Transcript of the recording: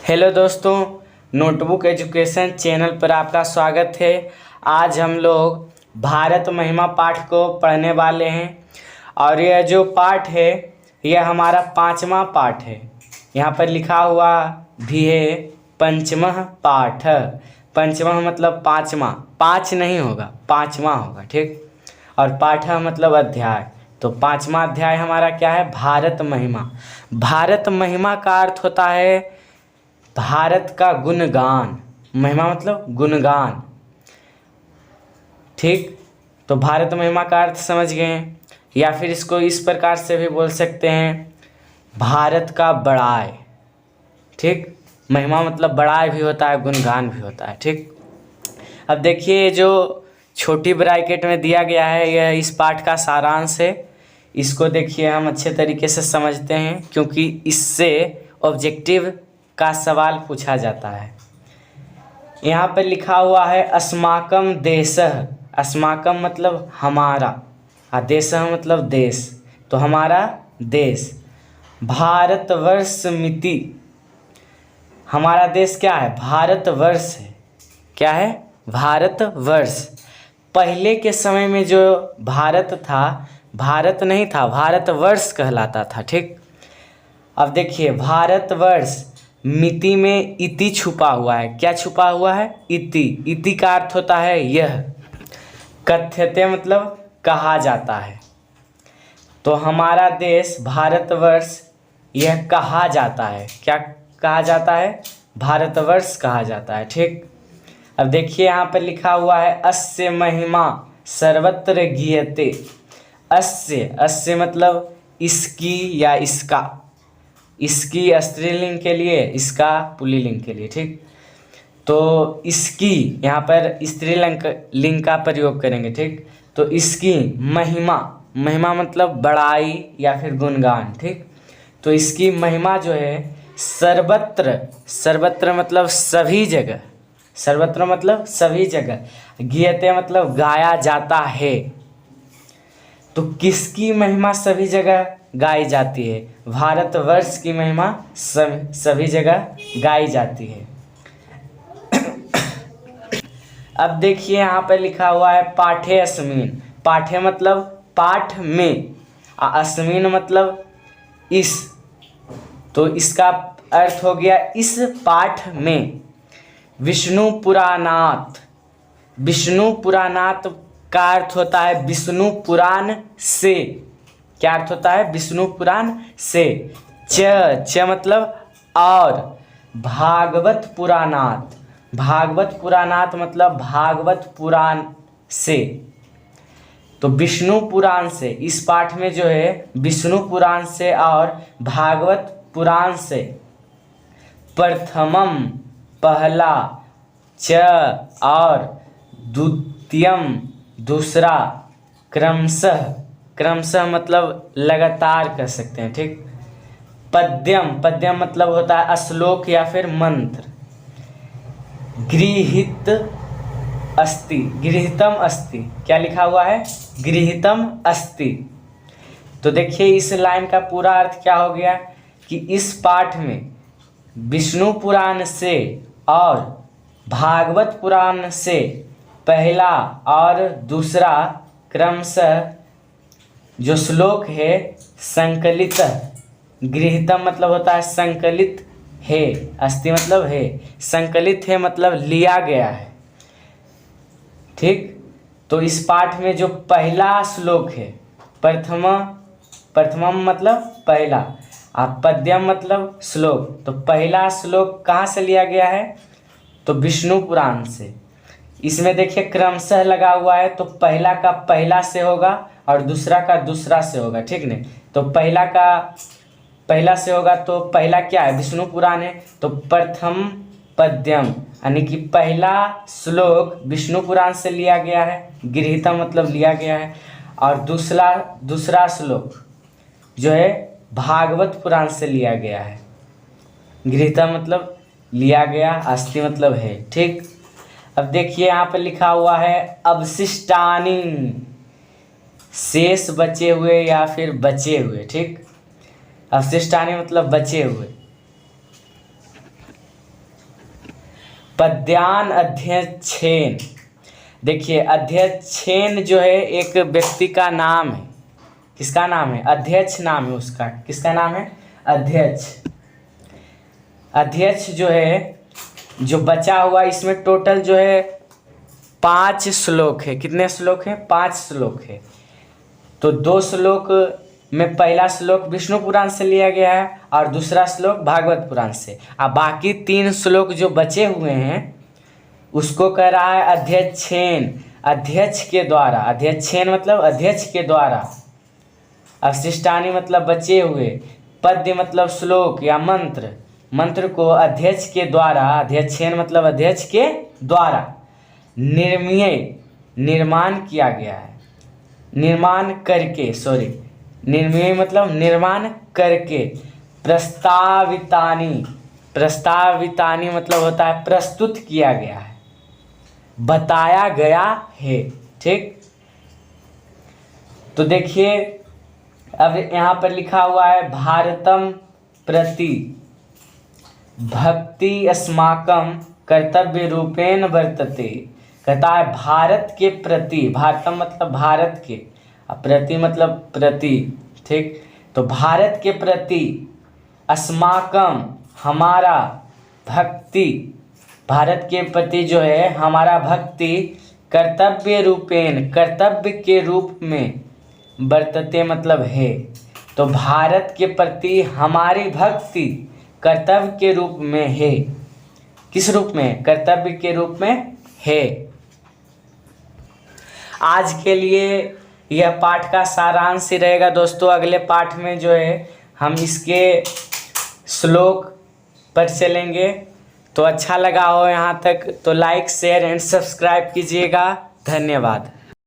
Hello दोस्तों, notebook education channel पर आपका स्वागत है। आज हम लोग भारत महिमा पाठ को पढ़ने वाले हैं और यह जो पाठ है यह हमारा 5वां पाठ है। यहाँ पर लिखा हुआ भी है पंचमः पाठ। पंचमः मतलब 5वां, 5 नहीं होगा, 5वां होगा, ठीक। और पाठ मतलब अध्याय, तो 5वां अध्याय हमारा क्या है? भारत महिमा। भारत महिमा का अर्थ होता है भारत का गुणगान। महिमा मतलब गुणगान, ठीक। तो भारत महिमा का अर्थ समझ गए हैं, या फिर इसको इस प्रकार से भी बोल सकते हैं भारत का बड़ाई, ठीक। महिमा मतलब बड़ाई भी होता है, गुणगान भी होता है, ठीक। अब देखिए जो छोटी ब्रैकेट में दिया गया है यह इस पाठ का सारांश है। इसको देखिए हम अच्छे तरीके से समझते हैं क्योंकि इससे ऑब्जेक्टिव का सवाल पूछा जाता है। यहाँ पर लिखा हुआ है अस्माकं देशः। अस्माकं मतलब हमारा, और देशः मतलब देश, तो हमारा देश। भारतवर्षमिति, हमारा देश क्या है? भारतवर्ष है। क्या है? भारतवर्ष। पहले के समय में जो भारत था, भारत नहीं था, भारतवर्ष कहलाता था, ठीक। अब देखिए भारतवर्ष, मिति में इति छुपा हुआ है। क्या छुपा हुआ है? इति। इति का अर्थ होता है यह। कथ्यते मतलब कहा जाता है। तो हमारा देश भारतवर्ष यह कहा जाता है। क्या कहा जाता है? भारतवर्ष कहा जाता है, ठीक। अब देखिए यहाँ पर लिखा हुआ है अस्य महिमा सर्वत्र गीयते। अस्य मतलब इसकी या इसका। इसकी स्त्रीलिंग के लिए, इसका पुल्लिंग के लिए, ठीक। तो इसकी यहाँ पर स्त्रीलिंग का प्रयोग करेंगे, ठीक। तो इसकी महिमा, महिमा मतलब बड़ाई या फिर गुणगान, ठीक। तो इसकी महिमा जो है सर्वत्र, सर्वत्र मतलब सभी जगह, सर्वत्र मतलब सभी जगह, गीयते मतलब गाया जाता है। तो किसकी महिमा सभी जगह गाई जाती है? भारतवर्ष की महिमा सभी जगह गाई जाती है। अब देखिए यहाँ पे लिखा हुआ है पाठे अस्मिन। पाठे मतलब पाठ में, अस्मिन मतलब इस। तो इसका अर्थ हो गया इस पाठ में। विष्णु पुराणात, विष्णु पुराणात का अर्थ होता है विष्णु पुराण से। क्या अर्थ होता है? विष्णु पुराण से। च मतलब और। भागवत पुराणात, भागवत पुराणात मतलब भागवत पुराण से। तो विष्णु पुराण से, इस पाठ में जो है विष्णु पुराण से और भागवत पुराण से। प्रथमम पहला, च और द्वितीयम दूसरा, क्रमशः, क्रमशः मतलब लगातार कह सकते हैं, ठीक। पद्यम, पद्यम मतलब होता है श्लोक या फिर मंत्र। गृहीत अस्ति, गृहीतम अस्ति। क्या लिखा हुआ है? गृहीतम अस्ति। तो देखिए इस लाइन का पूरा अर्थ क्या हो गया कि इस पाठ में विष्णु पुराण से और भागवत पुराण से पहला और दूसरा क्रमशः जो श्लोक है संकलित। गृहीतम मतलब होता है संकलित है, अस्ति मतलब है, संकलित है मतलब लिया गया है, ठीक। तो इस पाठ में जो पहला श्लोक है, प्रथमम मतलब पहला, और पद्यम मतलब श्लोक। तो पहला श्लोक कहाँ से लिया गया है? तो विष्णु पुराण से। इसमें देखिए क्रमशः लगा हुआ है, तो पहला का पहला से होगा और दूसरा का दूसरा से होगा, ठीक नहीं। तो पहला का पहला से होगा, तो पहला क्या है? विष्णु पुराण है, तो प्रथम पद्यम यानी कि पहला श्लोक विष्णु पुराण से लिया गया है, गृहीता मतलब लिया गया है। और दूसरा श्लोक जो है भागवत पुराण से लिया गया है। गृहीता मतलब लिया गया, अस्ति मतलब है, ठीक। अब देखिए यहाँ पर लिखा हुआ है अवशिष्टानि, शेष बचे हुए या फिर बचे हुए, ठीक। अवशिष्टानि मतलब बचे हुए। पद्यान अध्यक्षेन। देखिए अध्यक्षेन जो है एक व्यक्ति का नाम है। किसका नाम है? अध्यक्ष नाम है उसका। किसका नाम है? अध्यक्ष। अध्यक्ष जो है, जो बचा हुआ इसमें टोटल जो है 5 श्लोक है। कितने श्लोक है? 5 श्लोक है। तो 2 श्लोक में पहला श्लोक विष्णु पुराण से लिया गया है और दूसरा श्लोक भागवत पुराण से। अब बाकी 3 श्लोक जो बचे हुए हैं उसको कह रहा है अध्यक्षेन, अध्यक्ष के द्वारा। अध्यक्षेन मतलब अध्यक्ष के द्वारा। अवशिष्टानि मतलब बचे हुए। पद्य मतलब श्लोक या मंत्र। मंत्र को अध्यक्ष के द्वारा, अध्यक्षेन मतलब अध्यक्ष के द्वारा निर्मीय, निर्माण किया गया है। निर्माण करके, सॉरी, निर्मीय मतलब निर्माण करके। प्रस्तावितानि, प्रस्तावितानि मतलब होता है प्रस्तुत किया गया है, बताया गया है। ठीक, तो देखिए अब यहाँ पर लिखा हुआ है भारतम प्रति भक्ति अस्माकं कर्तव्य रूपेण वर्तते। कहता है भारत के प्रति, भारतम मतलब भारत के, प्रति मतलब प्रति। ठीक, तो भारत के प्रति अस्माकं हमारा भक्ति, भारत के प्रति जो है हमारा भक्ति कर्तव्य रूपेण, कर्तव्य के रूप में वर्तते मतलब है। तो भारत के प्रति हमारी भक्ति कर्तव्य के रूप में है। किस रूप में? कर्तव्य के रूप में है। आज के लिए यह पाठ का सारांश ही रहेगा दोस्तों। अगले पाठ में जो है हम इसके श्लोक पर चलेंगे। तो अच्छा लगा हो यहाँ तक तो लाइक, शेयर एंड सब्सक्राइब कीजिएगा। धन्यवाद।